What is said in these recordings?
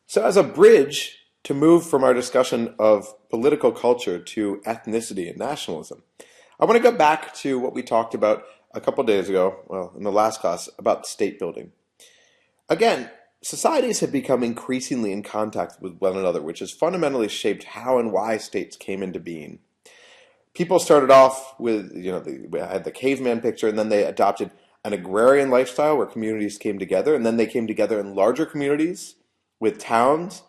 So as a bridge to move from our discussion of political culture to ethnicity and nationalism, I want to go back to what we talked about a couple days ago, well, in the last class, about state building. Again, societies have become increasingly in contact with one another, which has fundamentally shaped how and why states came into being. People started off with, they had the caveman picture, and then they adopted an agrarian lifestyle where communities came together, and then they came together in larger communities with towns,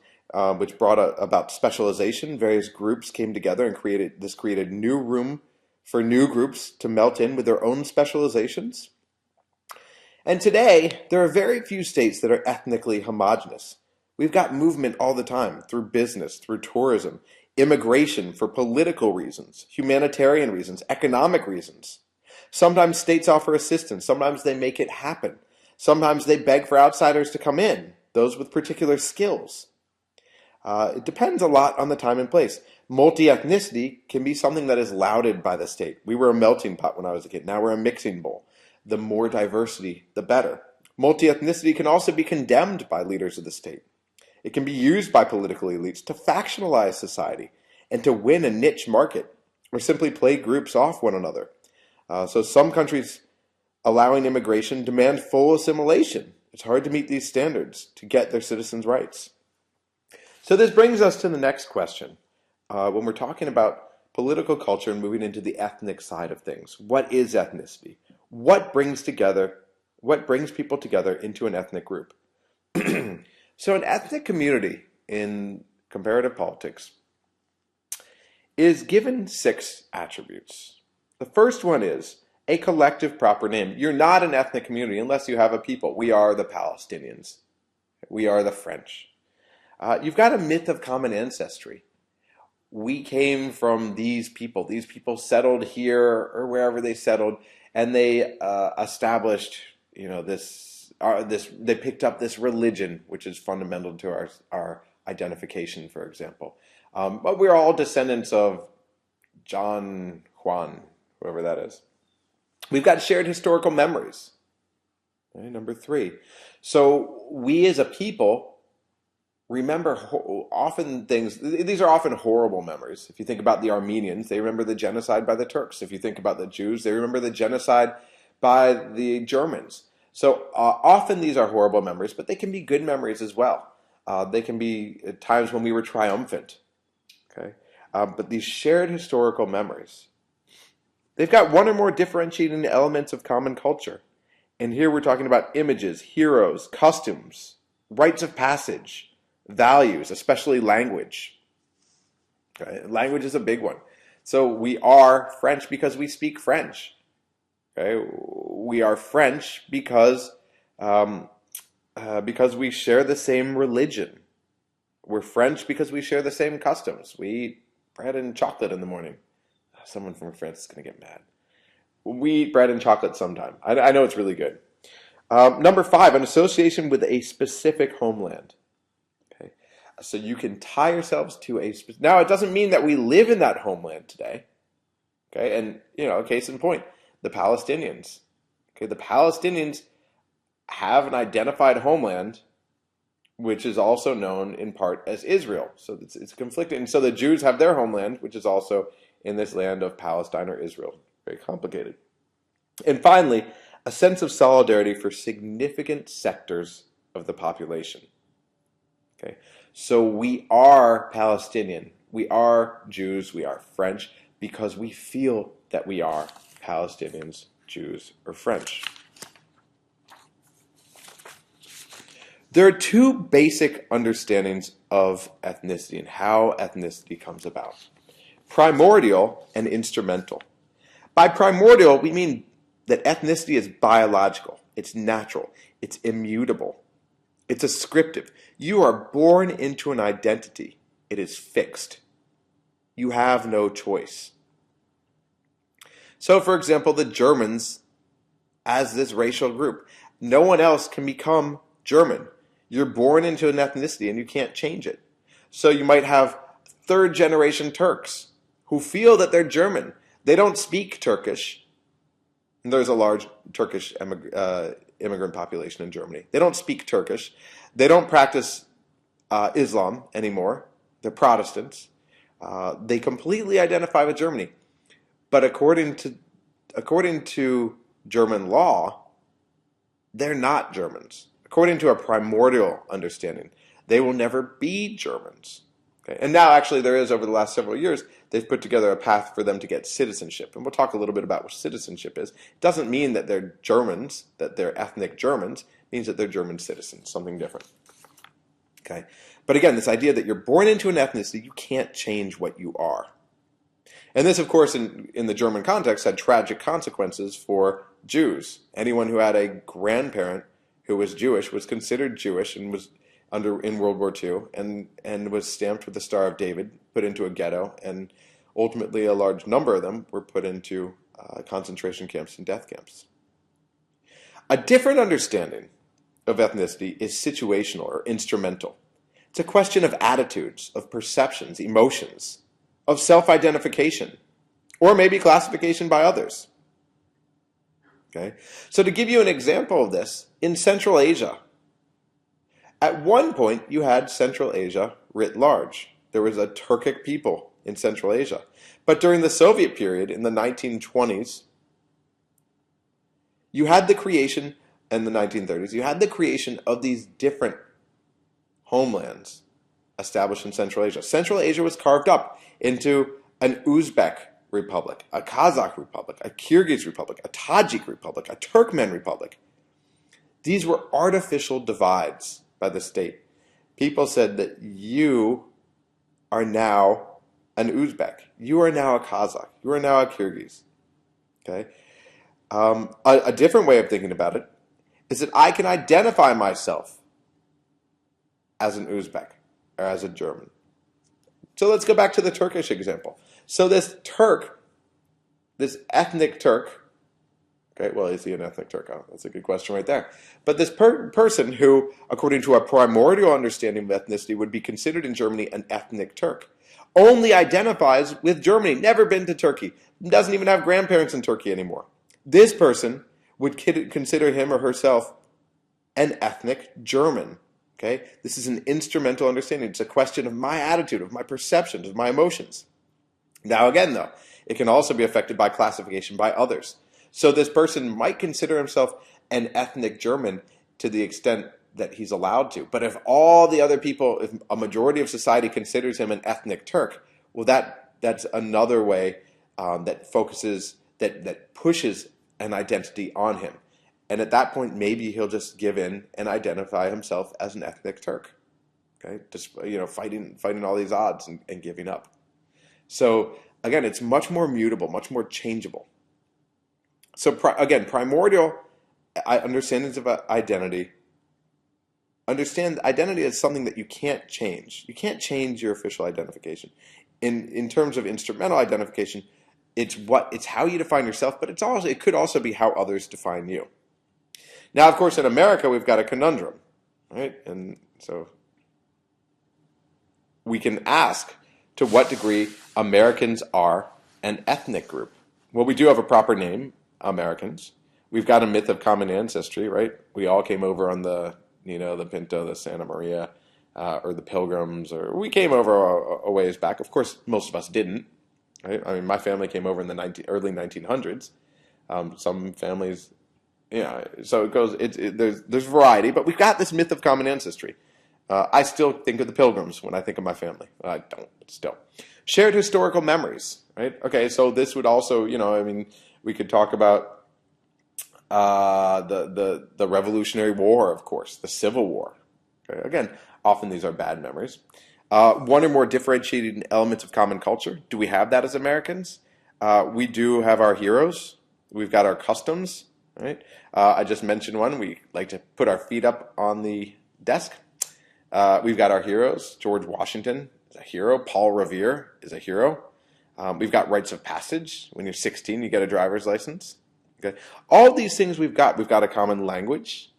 which brought about specialization. Various groups came together and created new room for new groups to melt in with their own specializations. And today, there are very few states that are ethnically homogenous. We've got movement all the time through business, through tourism, immigration for political reasons, humanitarian reasons, economic reasons. Sometimes states offer assistance. Sometimes they make it happen. Sometimes they beg for outsiders to come in, those with particular skills. It depends a lot on the time and place. Multi-ethnicity can be something that is lauded by the state. We were a melting pot when I was a kid. Now we're a mixing bowl. The more diversity, the better. Multi-ethnicity can also be condemned by leaders of the state. It can be used by political elites to factionalize society and to win a niche market or simply play groups off one another. So some countries allowing immigration demand full assimilation. It's hard to meet these standards to get their citizens' rights. So this brings us to the next question. When we're talking about political culture and moving into the ethnic side of things, what is ethnicity? What brings people together into an ethnic group? So an ethnic community in comparative politics is given 6 attributes. The first one is a collective proper name. You're not an ethnic community unless you have a people. We are the Palestinians. We are the French. You've got a myth of common ancestry. We came from these people. These people settled here or wherever they settled, and they established, they picked up this religion, which is fundamental to our identification, for example. But we're all descendants of John, Juan, whoever that is. We've got shared historical memories. Okay, number 3. So we as a people remember often things. These are often horrible memories. If you think about the Armenians, they remember the genocide by the Turks. If you think about the Jews, they remember the genocide by the Germans. So often these are horrible memories, but they can be good memories as well. They can be times when we were triumphant. Okay, but these shared historical memories, they've got one or more differentiating elements of common culture. And here we're talking about images, heroes, customs, rites of passage, values, especially language. Okay? Language is a big one. So we are French because we speak French. Okay? We are French because we share the same religion. We're French because we share the same customs. We eat bread and chocolate in the morning. Someone from France is going to get mad. We eat bread and chocolate sometime. I know it's really good. Number 5, an association with a specific homeland. Okay, so you can tie yourselves to now it doesn't mean that we live in that homeland today. Okay, and case in point, the Palestinians. Okay, the Palestinians have an identified homeland, which is also known in part as Israel. So it's conflicted. And so the Jews have their homeland, which is also in this land of Palestine or Israel. Very complicated. And finally, a sense of solidarity for significant sectors of the population. Okay, so we are Palestinian, we are Jews, we are French, because we feel that we are Palestinians, Jews, or French. There are 2 basic understandings of ethnicity and how ethnicity comes about: primordial and instrumental. By primordial, we mean that ethnicity is biological, it's natural, it's immutable, it's ascriptive. You are born into an identity. It is fixed. You have no choice. So, for example, the Germans, as this racial group, no one else can become German. You're born into an ethnicity and you can't change it. So you might have 3rd-generation Turks who feel that they're German. They don't speak Turkish. And there's a large Turkish immigrant population in Germany. They don't speak Turkish. They don't practice Islam anymore. They're Protestants. They completely identify with Germany. But according to German law, they're not Germans. According to a primordial understanding, they will never be Germans. Okay? And now, actually, there is, over the last several years, they've put together a path for them to get citizenship. And we'll talk a little bit about what citizenship is. It doesn't mean that they're Germans, that they're ethnic Germans. It means that they're German citizens, something different. Okay? But again, this idea that you're born into an ethnicity, you can't change what you are. And this, of course, in the German context, had tragic consequences for Jews. Anyone who had a grandparent who was Jewish was considered Jewish and was in World War II and was stamped with the Star of David, put into a ghetto, and ultimately a large number of them were put into concentration camps and death camps. A different understanding of ethnicity is situational or instrumental. It's a question of attitudes, of perceptions, emotions, of self-identification, or maybe classification by others. Okay? So to give you an example of this, in Central Asia, at one point you had Central Asia writ large. There was a Turkic people in Central Asia. But during the Soviet period, in the 1920s, you had the creation, in the 1930s, you had the creation of these different homelands established in Central Asia. Central Asia was carved up into an Uzbek republic, a Kazakh republic, a Kyrgyz republic, a Tajik republic, a Turkmen republic. These were artificial divides by the state. People said that you are now an Uzbek, you are now a Kazakh, you are now a Kyrgyz. Okay? A different way of thinking about it is that I can identify myself as an Uzbek or as a German. So let's go back to the Turkish example. So this Turk, this ethnic Turk, okay, well, is he an ethnic Turk? Oh, that's a good question right there. But this person who, according to a primordial understanding of ethnicity, would be considered in Germany an ethnic Turk, only identifies with Germany, never been to Turkey, doesn't even have grandparents in Turkey anymore. This person would consider him or herself an ethnic German. Okay? This is an instrumental understanding. It's a question of my attitude, of my perceptions, of my emotions. Now again, though, it can also be affected by classification by others. So this person might consider himself an ethnic German to the extent that he's allowed to. But if all the other people, if a majority of society considers him an ethnic Turk, well, that's another way that focuses, that pushes an identity on him. And at that point, maybe he'll just give in and identify himself as an ethnic Turk. Okay, just fighting all these odds and giving up. So again, it's much more mutable, much more changeable. So again, primordial understandings of identity. Understand identity as something that you can't change. You can't change your official identification. In terms of instrumental identification, it's how you define yourself, but it could also be how others define you. Now, of course, in America, we've got a conundrum, right? And so we can ask to what degree Americans are an ethnic group. Well, we do have a proper name, Americans. We've got a myth of common ancestry, right? We all came over on the Pinto, the Santa Maria, or the Pilgrims, or we came over a ways back. Of course, most of us didn't. Right? I mean, my family came over in the early 1900s. Some families, so it goes. There's variety, but we've got this myth of common ancestry. I still think of the Pilgrims when I think of my family. I don't, but still. Shared historical memories, right? Okay, so this would also, we could talk about the Revolutionary War, of course, the Civil War. Okay? Again, often these are bad memories. One or more differentiating elements of common culture. Do we have that as Americans? We do have our heroes. We've got our customs, right? I just mentioned one. We like to put our feet up on the desk. We've got our heroes. George Washington is a hero. Paul Revere is a hero. We've got rites of passage. When you're 16, you get a driver's license. Okay. All these things we've got. We've got a common language,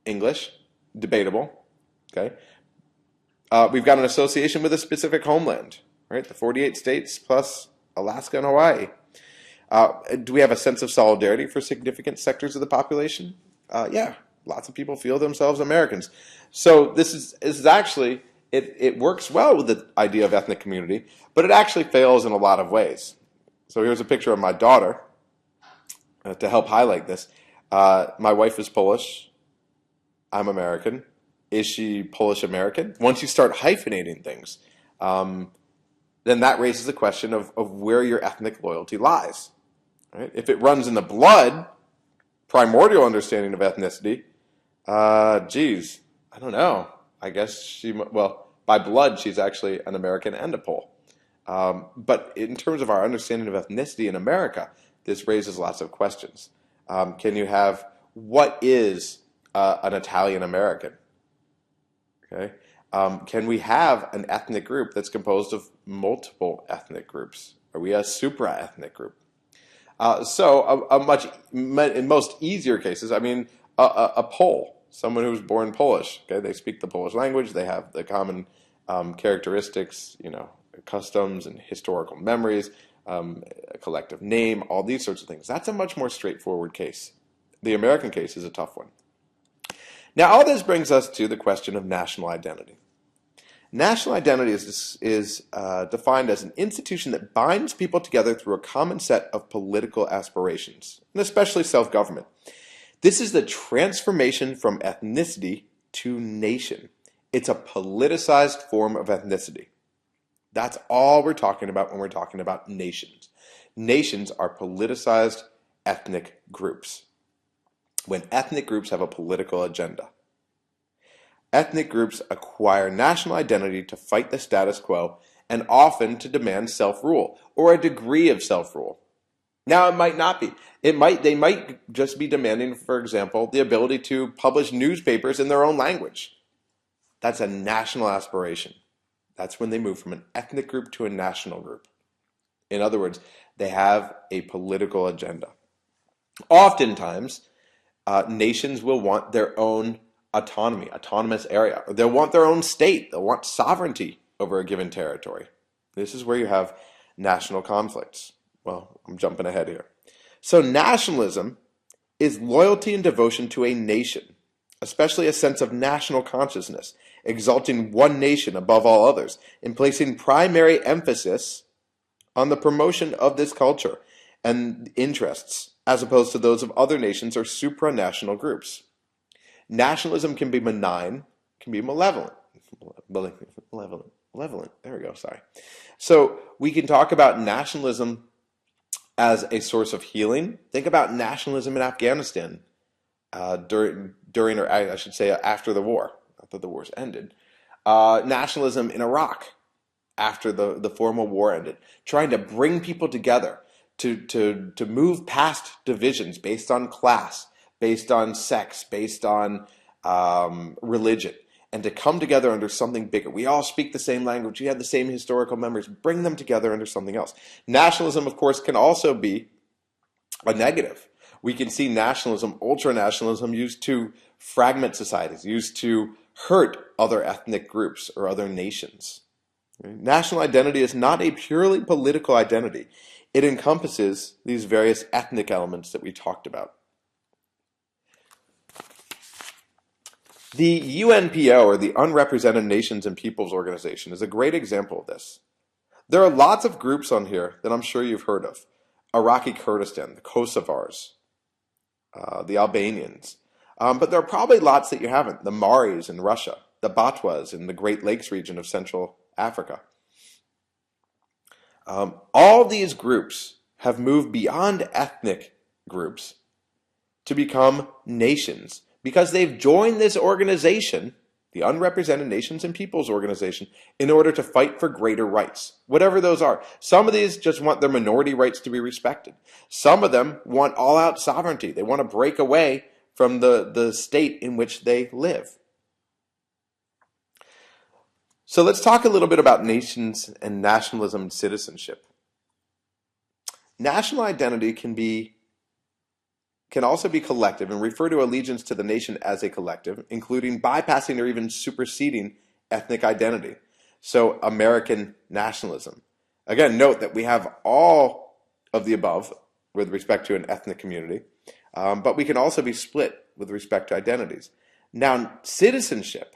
English, debatable. Okay. We've got an association with a specific homeland, right? The 48 states plus Alaska and Hawaii. Do we have a sense of solidarity for significant sectors of the population? Yeah, lots of people feel themselves Americans. So this is actually it works well with the idea of ethnic community, but it actually fails in a lot of ways. So here's a picture of my daughter to help highlight this. My wife is Polish. I'm American. Is she Polish American? Once you start hyphenating things, then that raises the question of where your ethnic loyalty lies. Right? If it runs in the blood, primordial understanding of ethnicity, geez, I don't know. I guess by blood, she's actually an American and a Pole. But in terms of our understanding of ethnicity in America, this raises lots of questions. What is an Italian American? Okay. Can we have an ethnic group that's composed of multiple ethnic groups? Are we a supra-ethnic group? In most easier cases, a Pole, someone who's born Polish. Okay, they speak the Polish language. They have the common characteristics, customs and historical memories, a collective name, all these sorts of things. That's a much more straightforward case. The American case is a tough one. Now, all this brings us to the question of national identity. National identity is defined as an institution that binds people together through a common set of political aspirations, and especially self-government. This is the transformation from ethnicity to nation. It's a politicized form of ethnicity. That's all we're talking about when we're talking about nations. Nations are politicized ethnic groups. When ethnic groups have a political agenda. Ethnic groups acquire national identity to fight the status quo and often to demand self-rule or a degree of self-rule. Now, it might not be. They might just be demanding, for example, the ability to publish newspapers in their own language. That's a national aspiration. That's when they move from an ethnic group to a national group. In other words, they have a political agenda. Oftentimes, nations will want their own autonomy, autonomous area. Or they'll want their own state. They'll want sovereignty over a given territory. This is where you have national conflicts. Well, I'm jumping ahead here. So nationalism is loyalty and devotion to a nation, especially a sense of national consciousness, exalting one nation above all others, and placing primary emphasis on the promotion of this culture and interests, as opposed to those of other nations or supranational groups. Nationalism can be benign, can be malevolent. Malevolent. There we go, sorry. So we can talk about nationalism as a source of healing. Think about nationalism in Afghanistan during, or I should say after the war. Not that the war's ended. Nationalism in Iraq after the formal war ended. Trying to bring people together to move past divisions based on class, based on sex, based on religion, and to come together under something bigger. We all speak the same language. We have the same historical memories. Bring them together under something else. Nationalism, of course, can also be a negative. We can see nationalism, ultranationalism, used to fragment societies, used to hurt other ethnic groups or other nations. National identity is not a purely political identity. It encompasses these various ethnic elements that we talked about. The UNPO, or the Unrepresented Nations and Peoples Organization, is a great example of this. There are lots of groups on here that I'm sure you've heard of. Iraqi Kurdistan, the Kosovars, the Albanians. But there are probably lots that you haven't. The Maoris in Russia, the Batwas in the Great Lakes region of Central Africa. All these groups have moved beyond ethnic groups to become nations because they've joined this organization, the Unrepresented Nations and Peoples Organization, in order to fight for greater rights, whatever those are. Some of these just want their minority rights to be respected. Some of them want all-out sovereignty. They want to break away from the state in which they live. So let's talk a little bit about nations and nationalism and citizenship. National identity can also be collective and refer to allegiance to the nation as a collective, including bypassing or even superseding ethnic identity. So American nationalism. Again, note that we have all of the above with respect to an ethnic community, but we can also be split with respect to identities. Now, citizenship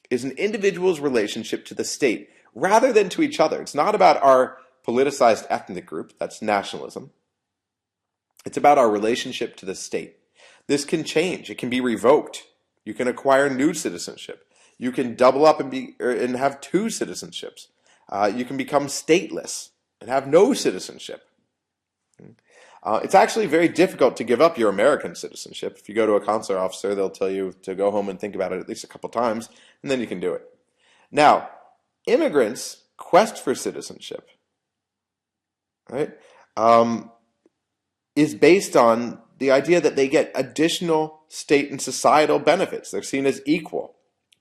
is an individual's relationship to the state rather than to each other. It's not about our politicized ethnic group, that's nationalism. It's about our relationship to the state. This can change. It can be revoked. You can acquire new citizenship. You can double up and have two citizenships. You can become stateless and have no citizenship. It's actually very difficult to give up your American citizenship. If you go to a consular officer, they'll tell you to go home and think about it at least a couple times, and then you can do it. Now, immigrants' quest for citizenship, right, is based on the idea that they get additional state and societal benefits. They're seen as equal.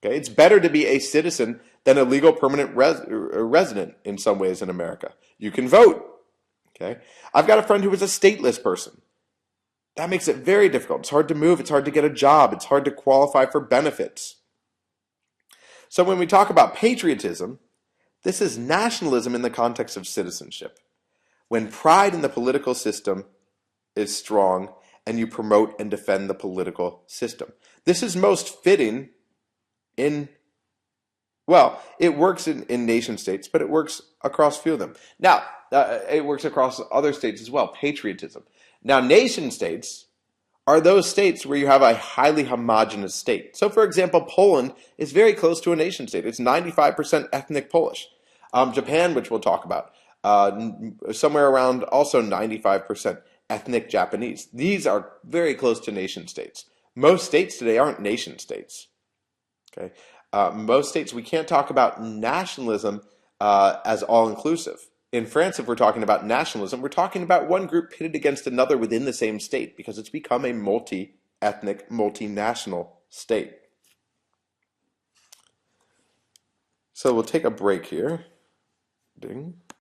Okay, it's better to be a citizen than a legal permanent resident in some ways in America. You can vote. Okay, I've got a friend who is a stateless person. That makes it very difficult. It's hard to move. It's hard to get a job. It's hard to qualify for benefits. So when we talk about patriotism, this is nationalism in the context of citizenship. When pride in the political system is strong and you promote and defend the political system. This is most fitting in, well, it works in nation states, but it works across a few of them. Now, it works across other states as well, patriotism. Now, nation states are those states where you have a highly homogenous state. So, for example, Poland is very close to a nation state. It's 95% ethnic Polish. Japan, which we'll talk about, somewhere around also 95% ethnic Japanese. These are very close to nation states. Most states today aren't nation states. Okay, most states, we can't talk about nationalism as all-inclusive. In France, if we're talking about nationalism, we're talking about one group pitted against another within the same state because it's become a multi-ethnic, multinational state. So we'll take a break here. Ding.